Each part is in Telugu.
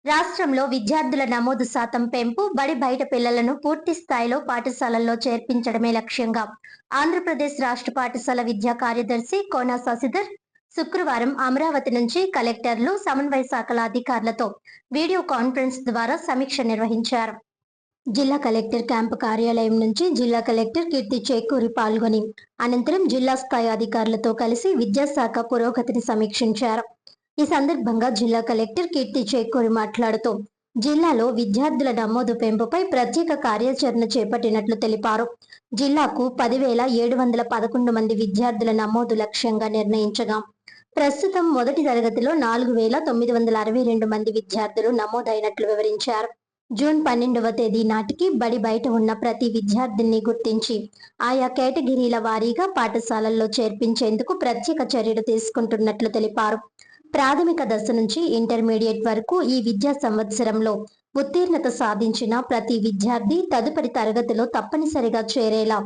రాష్ట్రంలో విద్యార్థుల నమోదు శాతం పెంపు, బడి బయట పిల్లలను పూర్తి స్థాయిలో పాఠశాలల్లో చేర్పించడమే లక్ష్యంగా ఆంధ్రప్రదేశ్ రాష్ట్ర పాఠశాల విద్యా కార్యదర్శి కోన శశిధర్ శుక్రవారం అమరావతి నుంచి కలెక్టర్లు, సమన్వయ శాఖల అధికారులతో వీడియో కాన్ఫరెన్స్ ద్వారా సమీక్ష నిర్వహించారు. జిల్లా కలెక్టర్ క్యాంపు కార్యాలయం నుంచి జిల్లా కలెక్టర్ కీర్తి చేకూరి పాల్గొని అనంతరం జిల్లా స్థాయి అధికారులతో కలిసి విద్యాశాఖ పురోగతిని సమీక్షించారు. ఈ సందర్భంగా జిల్లా కలెక్టర్ కీర్తి చేకూరి మాట్లాడుతూ జిల్లాలో విద్యార్థుల నమోదు పెంపుపై ప్రత్యేక కార్యాచరణ చేపట్టినట్లు తెలిపారు. జిల్లాకు 10,711 మంది విద్యార్థుల నమోదు లక్ష్యంగా నిర్ణయించగా ప్రస్తుతం మొదటి తరగతిలో 4,962 మంది విద్యార్థులు నమోదైనట్లు వివరించారు. జూన్ 12వ తేదీ నాటికి బడి బయట ఉన్న ప్రతి విద్యార్థిని గుర్తించి ఆయా కేటగిరీల వారీగా పాఠశాలల్లో చేర్పించేందుకు ప్రత్యేక చర్యలు తీసుకుంటున్నట్లు తెలిపారు. ప్రాథమిక దశ నుంచి ఇంటర్మీడియట్ వరకు ఈ విద్యా సంవత్సరంలో ఉత్తీర్ణత సాధించిన ప్రతి విద్యార్థి తదుపరి తరగతిలో తప్పనిసరిగా చేరేలా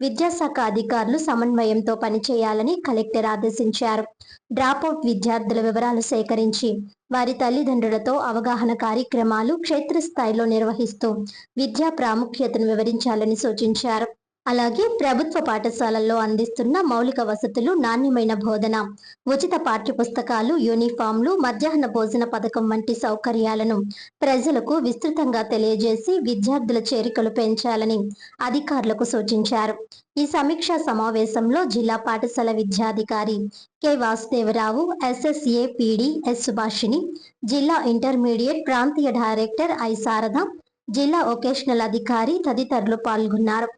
విద్యాశాఖ అధికారులు సమన్వయంతో పనిచేయాలని కలెక్టర్ ఆదేశించారు. డ్రాపౌట్ విద్యార్థుల వివరాలు సేకరించి వారి తల్లిదండ్రులతో అవగాహన కార్యక్రమాలు క్షేత్రస్థాయిలో నిర్వహిస్తూ విద్యా ప్రాముఖ్యతను వివరించాలని సూచించారు. అలాగే ప్రభుత్వ పాఠశాలల్లో అందిస్తున్న మౌలిక వసతులు, నాణ్యమైన బోధన, ఉచిత పాఠ్యపుస్తకాలు, యూనిఫామ్లు, మధ్యాహ్న భోజన పథకం వంటి సౌకర్యాలను ప్రజలకు విస్తృతంగా తెలియజేసి విద్యార్థుల చేరికలు పెంచాలని అధికారులకు సూచించారు. ఈ సమీక్షా సమావేశంలో జిల్లా పాఠశాల విద్యాధికారి కె వాసుదేవరావు, ఎస్ఎస్ఏ పీడీ ఎస్ సుభాషిణి, జిల్లా ఇంటర్మీడియట్ ప్రాంతీయ డైరెక్టర్ ఐ శారద, జిల్లా వొకేషనల్ అధికారి తదితరులు పాల్గొన్నారు.